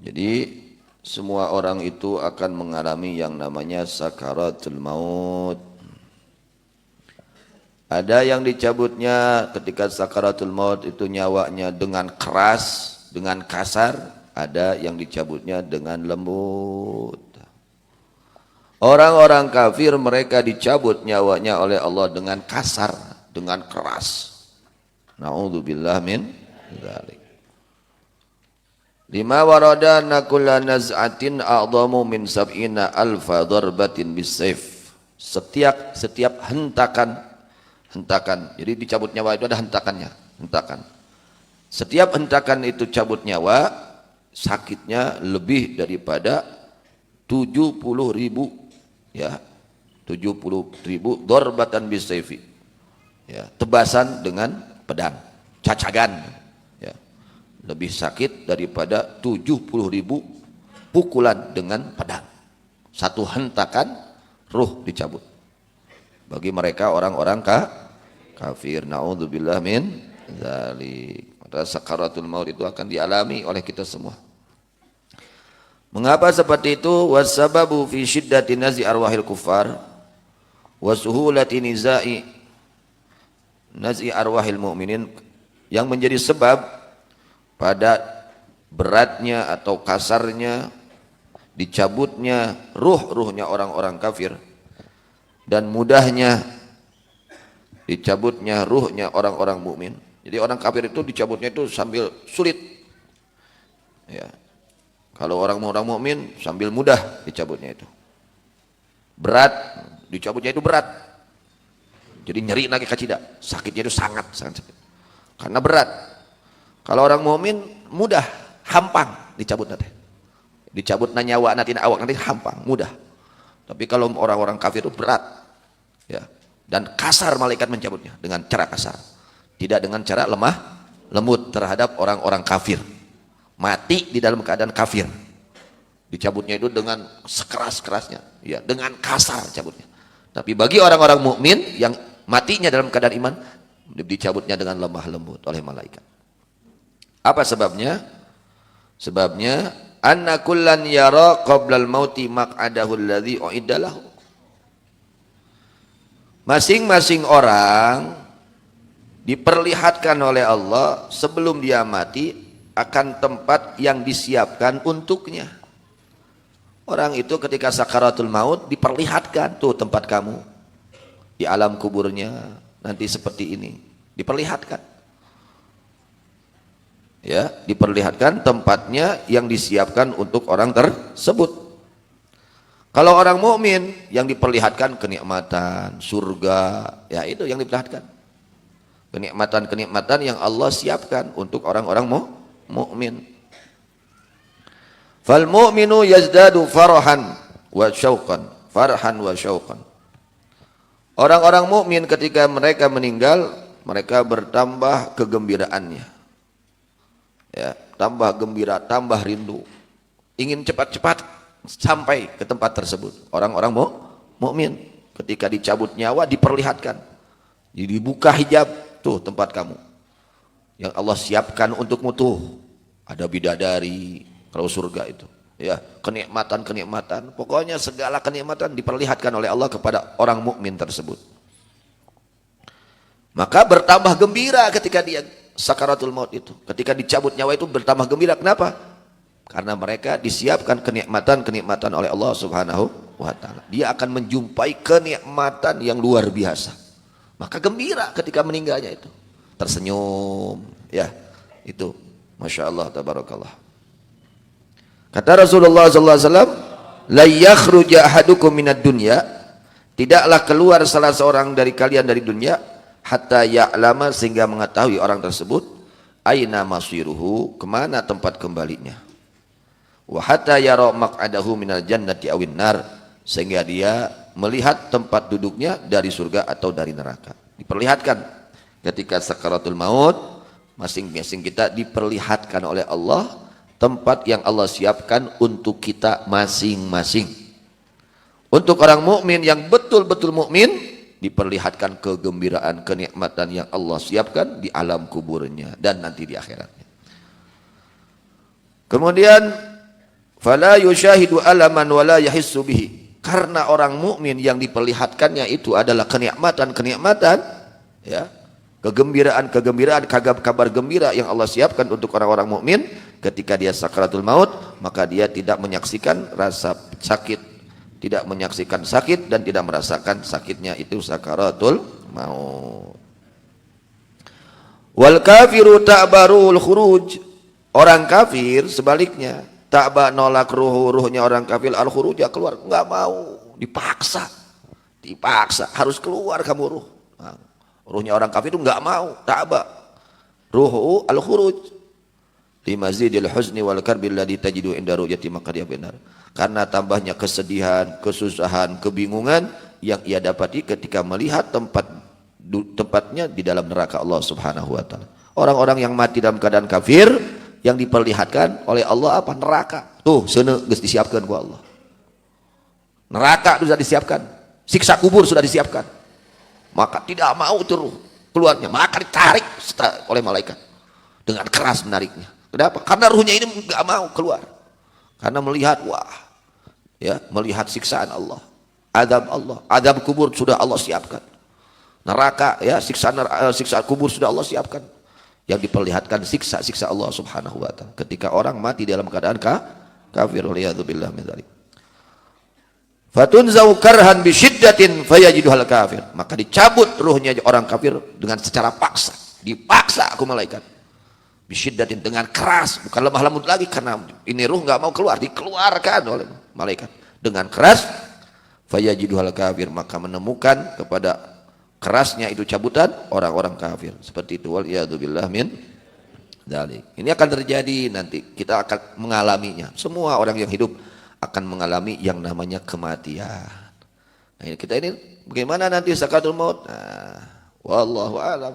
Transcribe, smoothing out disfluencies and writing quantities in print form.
Jadi semua orang itu akan mengalami yang namanya sakaratul maut. Ada yang dicabutnya ketika sakaratul maut itu nyawanya dengan keras, dengan kasar. Ada yang dicabutnya dengan lembut. Orang-orang kafir mereka dicabut nyawanya oleh Allah dengan kasar, dengan keras. Na'udzubillah min dzalik. Lima warada nakulla naz'atin a'dhamu min sab'ina alfa darbatin bisayf. Setiap hentakan. Jadi dicabut nyawa itu ada hentakannya, hentakan. Setiap hentakan itu cabut nyawa, sakitnya lebih daripada 70.000 ya. 70.000 darbatan bisayfi. Ya, tebasan dengan pedang, cacagan. Ya. Lebih sakit daripada 70.000 pukulan dengan pedang. Satu hentakan ruh dicabut. Bagi mereka orang-orang kafir, naudzubillah min dzalik. Maka sakaratul maut itu akan dialami oleh kita semua. Mengapa seperti itu? Wasababu fi syiddati nazi arwahil kufar wa suhulati nizai nazi arwahil mu'minin, yang menjadi sebab pada beratnya atau kasarnya dicabutnya ruh-ruhnya orang-orang kafir dan mudahnya dicabutnya ruhnya orang-orang mukmin. Jadi orang kafir itu dicabutnya itu sambil sulit. Ya. Kalau orang mukmin sambil mudah dicabutnya itu. Berat, dicabutnya itu berat. Jadi nyeri lagi kacida, sakitnya itu sangat sakit. Karena berat. Kalau orang mukmin mudah, hampang dicabut nanti. Dicabut nyawa nanti awak nanti hampang, mudah. Tapi kalau orang-orang kafir itu berat. Ya. Dan kasar malaikat mencabutnya dengan cara kasar. Tidak dengan cara lemah lembut terhadap orang-orang kafir. Mati di dalam keadaan kafir. Dicabutnya itu dengan sekeras-kerasnya, ya, dengan kasar cabutnya. Tapi bagi orang-orang mukmin yang matinya dalam keadaan iman, dicabutnya dengan lemah lembut oleh malaikat. Apa sebabnya? Sebabnya anna kullan yara qablal mauti maq'adahu alladhi u'idda lahu. Masing-masing orang diperlihatkan oleh Allah sebelum dia mati akan tempat yang disiapkan untuknya. Orang itu ketika sakaratul maut diperlihatkan, tuh tempat kamu di alam kuburnya nanti seperti ini, diperlihatkan. Ya, diperlihatkan tempatnya yang disiapkan untuk orang tersebut. Kalau orang mukmin yang diperlihatkan kenikmatan surga, ya itu yang diperlihatkan. Kenikmatan-kenikmatan yang Allah siapkan untuk orang-orang mukmin. Fal mu'minu yazdadu farhan wa syauqan, Orang-orang mukmin ketika mereka meninggal, mereka bertambah kegembiraannya. Ya, tambah gembira, tambah rindu. Ingin cepat-cepat sampai ke tempat tersebut. Orang-orang mukmin ketika dicabut nyawa diperlihatkan. Jadi dibuka hijab, tuh tempat kamu. Yang Allah siapkan untukmu tuh. Ada bidadari kalau surga itu. Ya, kenikmatan-kenikmatan, pokoknya segala kenikmatan diperlihatkan oleh Allah kepada orang mukmin tersebut. Maka bertambah gembira ketika dia sakaratul maut itu. Ketika dicabut nyawa itu bertambah gembira. Kenapa? Karena mereka disiapkan kenikmatan-kenikmatan oleh Allah Subhanahu wa ta'ala. Dia akan menjumpai kenikmatan yang luar biasa. Maka gembira ketika meninggalnya itu. Tersenyum, ya. Itu Masya Allah, tabarakallah. Kata Rasulullah SAW, la yakhruja ahadukum minad dunya, tidaklah keluar salah seorang dari kalian dari dunia hatta ya'lama, sehingga mengetahui orang tersebut aina masiruhu, kemana tempat kembalinya. Wa hatta yara maq'adahu minal jannati awin nar, sehingga dia melihat tempat duduknya dari surga atau dari neraka. Diperlihatkan ketika sakaratul maut, masing-masing kita diperlihatkan oleh Allah tempat yang Allah siapkan untuk kita masing-masing. Untuk orang mukmin yang betul-betul mukmin diperlihatkan kegembiraan, kenikmatan yang Allah siapkan di alam kuburnya dan nanti di akhiratnya. Kemudian Fala yushahidu alaman wala yahissu bihi. Karena orang mukmin yang diperlihatkannya itu adalah kenikmatan-kenikmatan, ya, kegembiraan-kegembiraan, kabar gembira yang Allah siapkan untuk orang-orang mukmin ketika dia sakaratul maut, maka dia tidak menyaksikan rasa sakit, tidak menyaksikan sakit dan tidak merasakan sakitnya itu sakaratul maut. Wal kafiru ta'barul khuruj. Orang kafir sebaliknya, ta'ba nolak ruhnya orang kafir al khuruj, keluar, enggak mau, dipaksa harus keluar kamu ruh. Nah, ruhnya orang kafir itu enggak mau, ta'ba ruhu al khuruj limazidil huzni wal karbi alladhi tajidu inda ru'yati, maka dia benar karena tambahnya kesedihan, kesusahan, kebingungan yang ia dapati ketika melihat tempatnya di dalam neraka Allah Subhanahu wa taala. Orang-orang yang mati dalam keadaan kafir yang diperlihatkan oleh Allah apa? Neraka. Tuh, sana geus disiapkan ku Allah. Neraka sudah disiapkan. Siksa kubur sudah disiapkan. Maka tidak mau tuh keluarnya, maka ditarik oleh malaikat dengan keras menariknya. Kenapa? Karena ruhnya ini enggak mau keluar. Karena melihat, wah, ya, melihat siksaan Allah, azab Allah, azab kubur sudah Allah siapkan. Neraka, ya, siksa kubur sudah Allah siapkan. Yang diperlihatkan siksa Allah Subhanahu wa taala ketika orang mati dalam keadaan kafir, waliyadzubillah min dzalik. Fatunzau karhan bisyiddatin fayajiduhal kafir, maka dicabut ruhnya orang kafir dengan secara paksa, dipaksa aku malaikat. Bisyiddatin, dengan keras, bukan lemah lembut lagi, karena ini ruh enggak mau keluar, dikeluarkan oleh malaikat dengan keras. Fayajiduhal kafir, maka menemukan kepada kerasnya itu cabutan orang-orang kafir seperti itu, waliyadzubillah min dzalik. Ini akan terjadi nanti, kita akan mengalaminya. Semua orang yang hidup akan mengalami yang namanya kematian. Nah, kita ini bagaimana nanti sakaratul maut? Nah, wallahu alam.